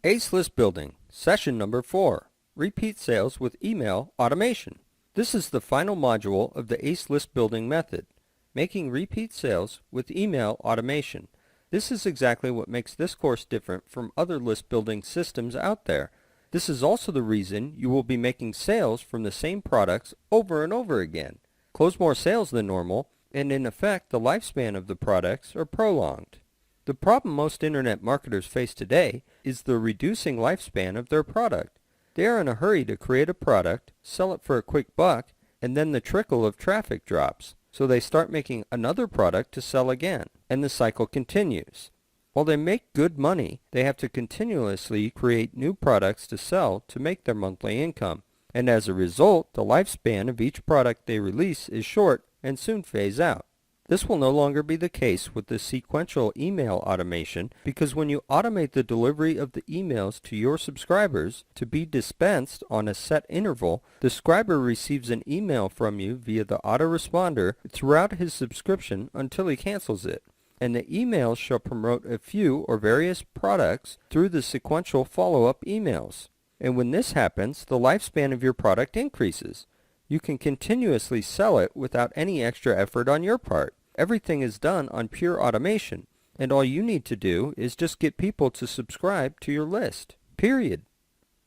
Ace List Building, Session Number 4, Repeat Sales with Email Automation. This is the final module of the Ace List Building method, making repeat sales with email automation. This is exactly what makes this course different from other list building systems out there. This is also the reason you will be making sales from the same products over and over again. Close more sales than normal, and in effect the lifespan of the products are prolonged. The problem most internet marketers face today is the reducing lifespan of their product. They are in a hurry to create a product, sell it for a quick buck, and then the trickle of traffic drops. So they start making another product to sell again, and the cycle continues. While they make good money, they have to continuously create new products to sell to make their monthly income. And as a result, the lifespan of each product they release is short and soon phase out. This will no longer be the case with the sequential email automation, because when you automate the delivery of the emails to your subscribers to be dispensed on a set interval, the subscriber receives an email from you via the autoresponder throughout his subscription until he cancels it. And the emails shall promote a few or various products through the sequential follow-up emails. And when this happens, the lifespan of your product increases. You can continuously sell it without any extra effort on your part. Everything is done on pure automation, and all you need to do is just get people to subscribe to your list. Period.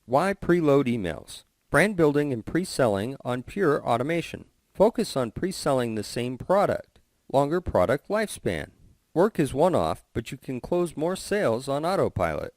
Why preload emails? Brand building and pre-selling on pure automation. Focus on pre-selling the same product. Longer product lifespan. Work is one-off, but you can close more sales on autopilot.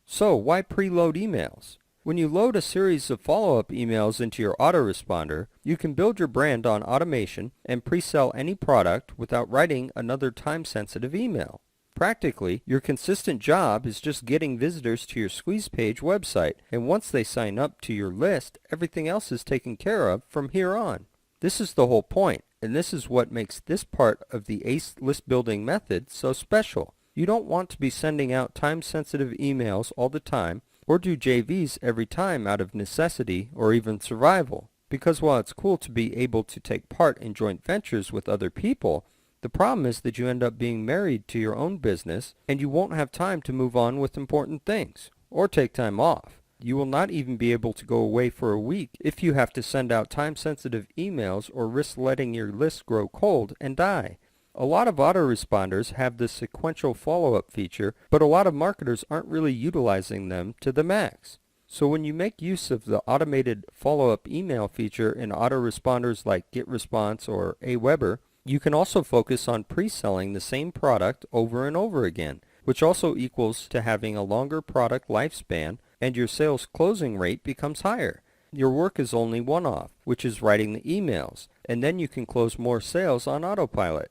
So why preload emails? When you load a series of follow-up emails into your autoresponder, you can build your brand on automation and pre-sell any product without writing another time-sensitive email. Practically, your consistent job is just getting visitors to your squeeze page website, and once they sign up to your list, everything else is taken care of from here on. This is the whole point, and this is what makes this part of the ACE list building method so special. You don't want to be sending out time-sensitive emails all the time, or do JVs every time out of necessity or even survival. Because while it's cool to be able to take part in joint ventures with other people, the problem is that you end up being married to your own business and you won't have time to move on with important things or take time off. You will not even be able to go away for a week if you have to send out time-sensitive emails or risk letting your list grow cold and die. A lot of autoresponders have this sequential follow-up feature, but a lot of marketers aren't really utilizing them to the max. So when you make use of the automated follow-up email feature in autoresponders like GetResponse or Aweber, you can also focus on pre-selling the same product over and over again, which also equals to having a longer product lifespan, and your sales closing rate becomes higher. Your work is only one-off, which is writing the emails, and then you can close more sales on autopilot.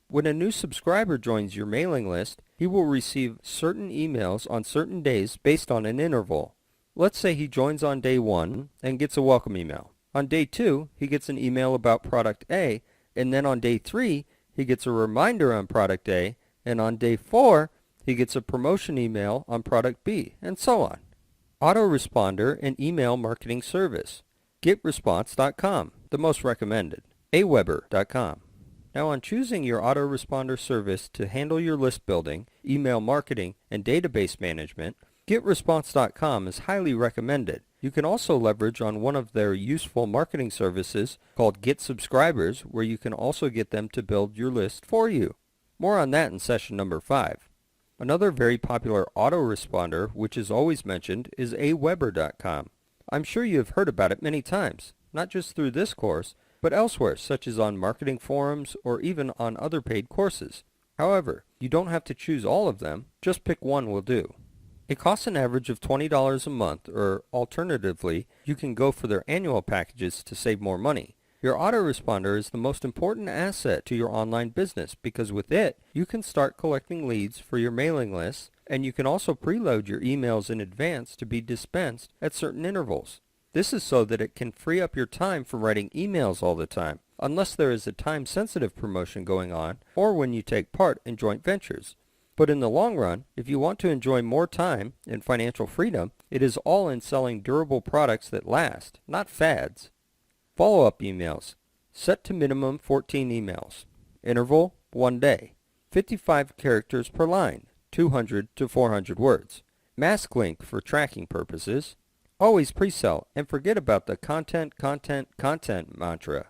When a new subscriber joins your mailing list, he will receive certain emails on certain days based on an interval. Let's say he joins on day 1 and gets a welcome email. On day 2, he gets an email about product A, and then on day 3, he gets a reminder on product A, and on day 4, he gets a promotion email on product B, and so on. Autoresponder and email marketing service. GetResponse.com, the most recommended. Aweber.com. Now on choosing your autoresponder service to handle your list building, email marketing, and database management, GetResponse.com is highly recommended. You can also leverage on one of their useful marketing services called Get Subscribers, where you can also get them to build your list for you. More on that in session number 5. Another very popular autoresponder, which is always mentioned, is Aweber.com. I'm sure you have heard about it many times, not just through this course, but elsewhere, such as on marketing forums or even on other paid courses. However, you don't have to choose all of them, just pick one will do. It costs an average of $20 a month, or alternatively, you can go for their annual packages to save more money. Your autoresponder is the most important asset to your online business because with it, you can start collecting leads for your mailing lists, and you can also preload your emails in advance to be dispensed at certain intervals. This is so that it can free up your time from writing emails all the time, unless there is a time-sensitive promotion going on or when you take part in joint ventures. But in the long run, if you want to enjoy more time and financial freedom, it is all in selling durable products that last, not fads. Follow-up emails. Set to minimum 14 emails. Interval, 1 day. 55 characters per line, 200 to 400 words. Mask link for tracking purposes. Always pre-sell and forget about the content mantra.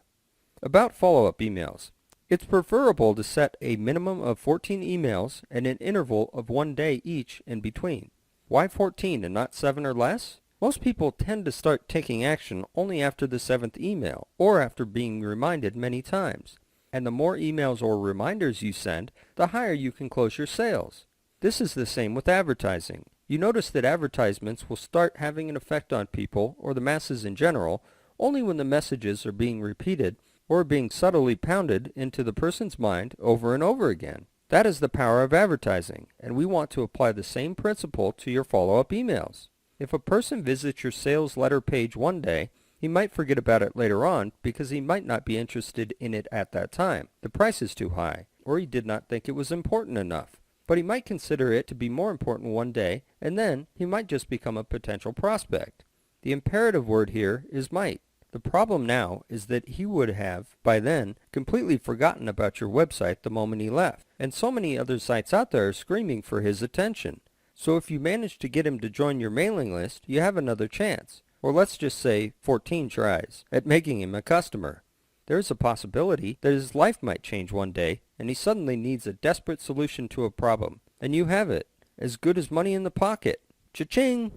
About follow-up emails. It's preferable to set a minimum of 14 emails and an interval of 1 day each in between. Why 14 and not 7 or less? Most people tend to start taking action only after the 7th email or after being reminded many times. And the more emails or reminders you send, the higher you can close your sales. This is the same with advertising. You notice that advertisements will start having an effect on people, or the masses in general, only when the messages are being repeated or being subtly pounded into the person's mind over and over again. That is the power of advertising, and we want to apply the same principle to your follow-up emails. If a person visits your sales letter page one day, he might forget about it later on because he might not be interested in it at that time. The price is too high, or he did not think it was important enough. But he might consider it to be more important one day, and then he might just become a potential prospect. The imperative word here is might. The problem now is that he would have, by then, completely forgotten about your website the moment he left. And so many other sites out there are screaming for his attention. So if you manage to get him to join your mailing list, you have another chance. Or let's just say 14 tries at making him a customer. There is a possibility that his life might change one day, and he suddenly needs a desperate solution to a problem. And you have it. As good as money in the pocket. Cha-ching!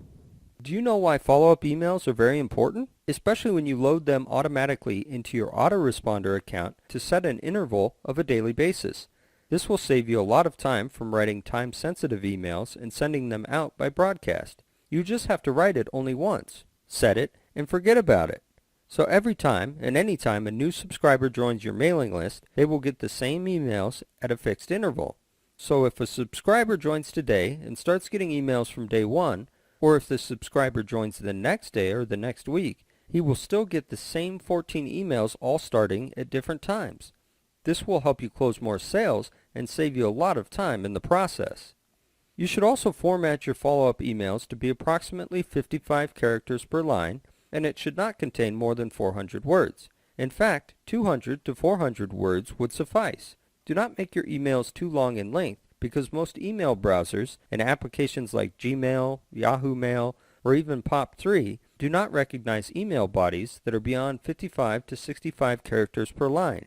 Do you know why follow-up emails are very important? Especially when you load them automatically into your Autoresponder account to set an interval of a daily basis. This will save you a lot of time from writing time-sensitive emails and sending them out by broadcast. You just have to write it only once, set it, and forget about it. So every time and any time a new subscriber joins your mailing list, they will get the same emails at a fixed interval. So if a subscriber joins today and starts getting emails from day one, or if the subscriber joins the next day or the next week, he will still get the same 14 emails all starting at different times. This will help you close more sales and save you a lot of time in the process. You should also format your follow-up emails to be approximately 55 characters per line, and it should not contain more than 400 words. In fact, 200 to 400 words would suffice. Do not make your emails too long in length because most email browsers and applications like Gmail, Yahoo Mail, or even POP3 do not recognize email bodies that are beyond 55 to 65 characters per line.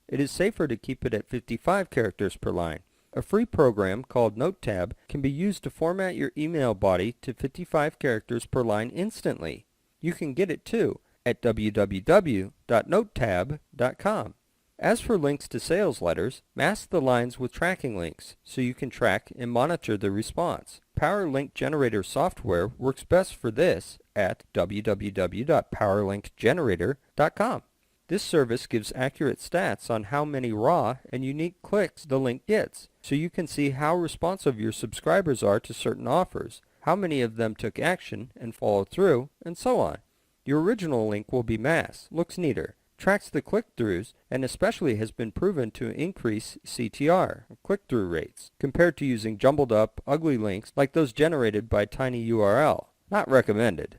It is safer to keep it at 55 characters per line. A free program called NoteTab can be used to format your email body to 55 characters per line instantly. You can get it too at www.notetab.com. As for links to sales letters, mask the lines with tracking links so you can track and monitor the response. Power Link Generator software works best for this at www.powerlinkgenerator.com. This service gives accurate stats on how many raw and unique clicks the link gets, so you can see how responsive your subscribers are to certain offers, how many of them took action and followed through, and so on. Your original link will be masked, looks neater, tracks the click-throughs, and especially has been proven to increase CTR, click-through rates, compared to using jumbled up, ugly links like those generated by tinyURL. Not recommended.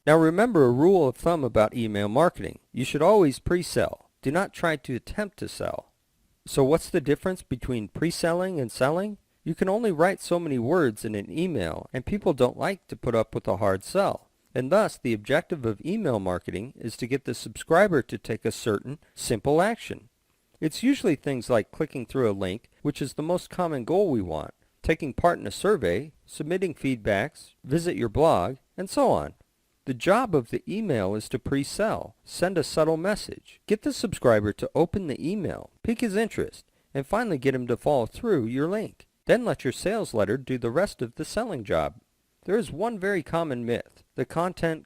Now remember a rule of thumb about email marketing. You should always pre-sell. Do not try to attempt to sell. So what's the difference between pre-selling and selling? You can only write so many words in an email, and people don't like to put up with a hard sell. And thus, the objective of email marketing is to get the subscriber to take a certain, simple action. It's usually things like clicking through a link, which is the most common goal we want, taking part in a survey, submitting feedbacks, visit your blog, and so on. The job of the email is to pre-sell, send a subtle message, get the subscriber to open the email, pique his interest, and finally get him to follow through your link. Then let your sales letter do the rest of the selling job. There is one very common myth, the content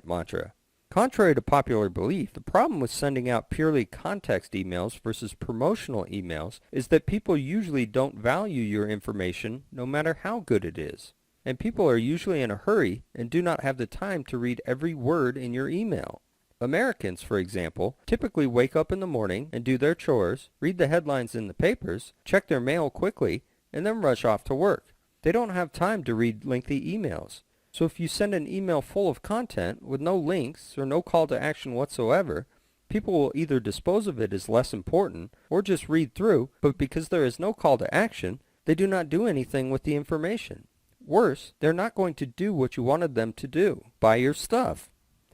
mantra. Contrary to popular belief, the problem with sending out purely context emails versus promotional emails is that people usually don't value your information no matter how good it is. And people are usually in a hurry and do not have the time to read every word in your email. Americans, for example, typically wake up in the morning and do their chores, read the headlines in the papers, check their mail quickly, and then rush off to work. They don't have time to read lengthy emails. So if you send an email full of content with no links or no call to action whatsoever, people will either dispose of it as less important or just read through, but because there is no call to action, they do not do anything with the information. Worse, they're not going to do what you wanted them to do, buy your stuff.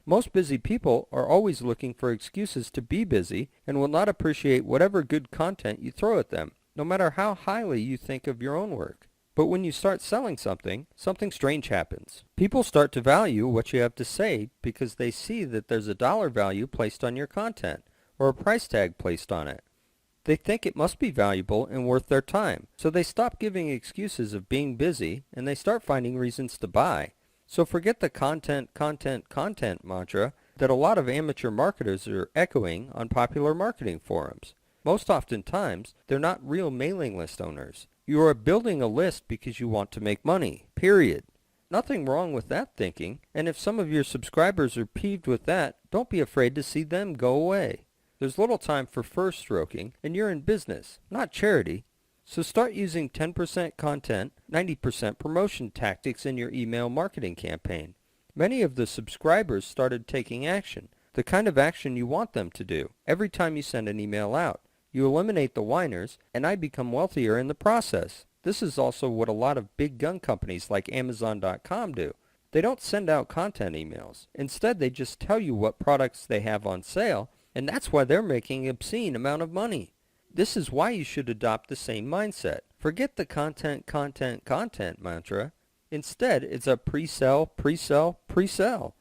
Most busy people are always looking for excuses to be busy and will not appreciate whatever good content you throw at them, no matter how highly you think of your own work. But when you start selling something, something strange happens. People start to value what you have to say because they see that there's a dollar value placed on your content or a price tag placed on it. They think it must be valuable and worth their time, so they stop giving excuses of being busy and they start finding reasons to buy. So forget the content mantra that a lot of amateur marketers are echoing on popular marketing forums. Most oftentimes, they're not real mailing list owners. You are building a list because you want to make money, period. Nothing wrong with that thinking, and if some of your subscribers are peeved with that, don't be afraid to see them go away. There's little time for first stroking, and you're in business, not charity. So start using 10% content, 90% promotion tactics in your email marketing campaign. Many of the subscribers started taking action, the kind of action you want them to do, every time you send an email out. You eliminate the whiners, and I become wealthier in the process. This is also what a lot of big gun companies like Amazon.com do. They don't send out content emails. Instead, they just tell you what products they have on sale, and that's why they're making an obscene amount of money. This is why you should adopt the same mindset. Forget the content mantra. Instead, it's a pre-sell, pre-sell, pre-sell.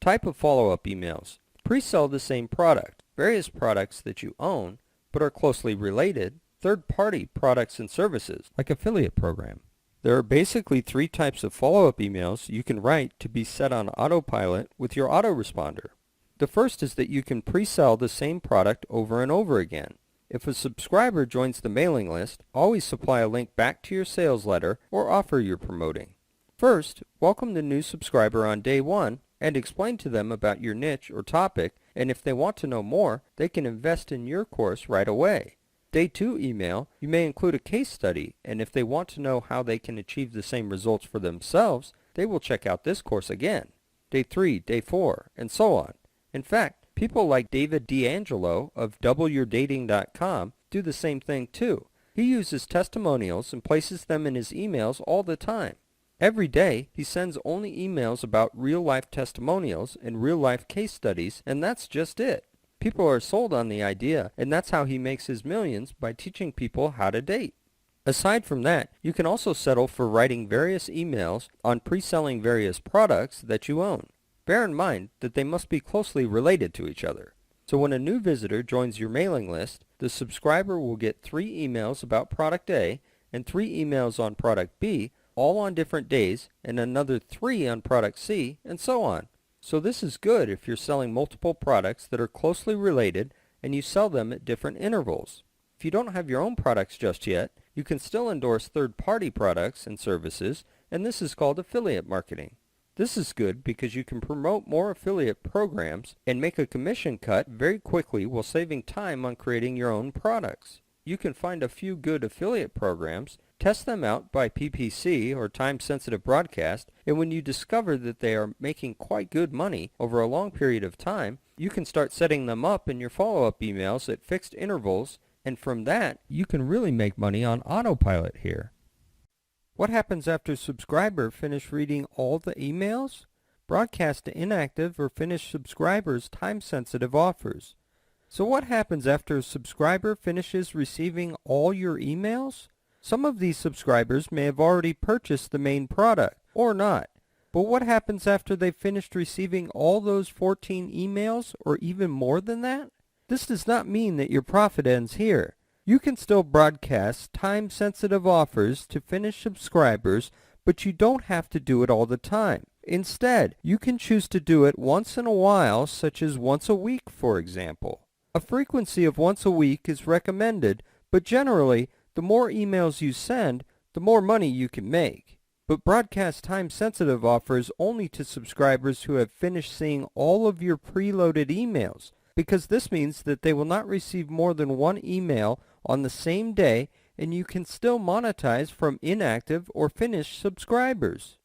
Type of follow-up emails. Pre-sell the same product, various products that you own but are closely related, third-party products and services, like affiliate program. There are basically 3 types of follow-up emails you can write to be set on autopilot with your autoresponder. The first is that you can pre-sell the same product over and over again. If a subscriber joins the mailing list, always supply a link back to your sales letter or offer you're promoting. First, welcome the new subscriber on day 1 and explain to them about your niche or topic, and if they want to know more, they can invest in your course right away. Day 2 email, you may include a case study, and if they want to know how they can achieve the same results for themselves, they will check out this course again. Day 3, day 4, and so on. In fact, people like David D'Angelo of doubleyourdating.com do the same thing too. He uses testimonials and places them in his emails all the time. Every day, he sends only emails about real-life testimonials and real-life case studies, and that's just it. People are sold on the idea, and that's how he makes his millions, by teaching people how to date. Aside from that, you can also settle for writing various emails on pre-selling various products that you own. Bear in mind that they must be closely related to each other. So when a new visitor joins your mailing list, the subscriber will get 3 emails about product A and 3 emails on product B, all on different days, and another 3 on product C, and so on. So this is good if you're selling multiple products that are closely related and you sell them at different intervals. If you don't have your own products just yet, you can still endorse third-party products and services, and this is called affiliate marketing. This is good because you can promote more affiliate programs and make a commission cut very quickly while saving time on creating your own products. You can find a few good affiliate programs, test them out by PPC or time-sensitive broadcast, and when you discover that they are making quite good money over a long period of time, you can start setting them up in your follow-up emails at fixed intervals, and from that, you can really make money on autopilot here. What happens after a subscriber finishes reading all the emails? Broadcast to inactive or finished subscribers time-sensitive offers. So what happens after a subscriber finishes receiving all your emails? Some of these subscribers may have already purchased the main product, or not. But what happens after they've finished receiving all those 14 emails, or even more than that? This does not mean that your profit ends here. You can still broadcast time-sensitive offers to finished subscribers, but you don't have to do it all the time. Instead, you can choose to do it once in a while, such as once a week, for example. A frequency of once a week is recommended, but generally, the more emails you send, the more money you can make. But broadcast time-sensitive offers only to subscribers who have finished seeing all of your preloaded emails, because this means that they will not receive more than 1 email on the same day, and you can still monetize from inactive or finished subscribers.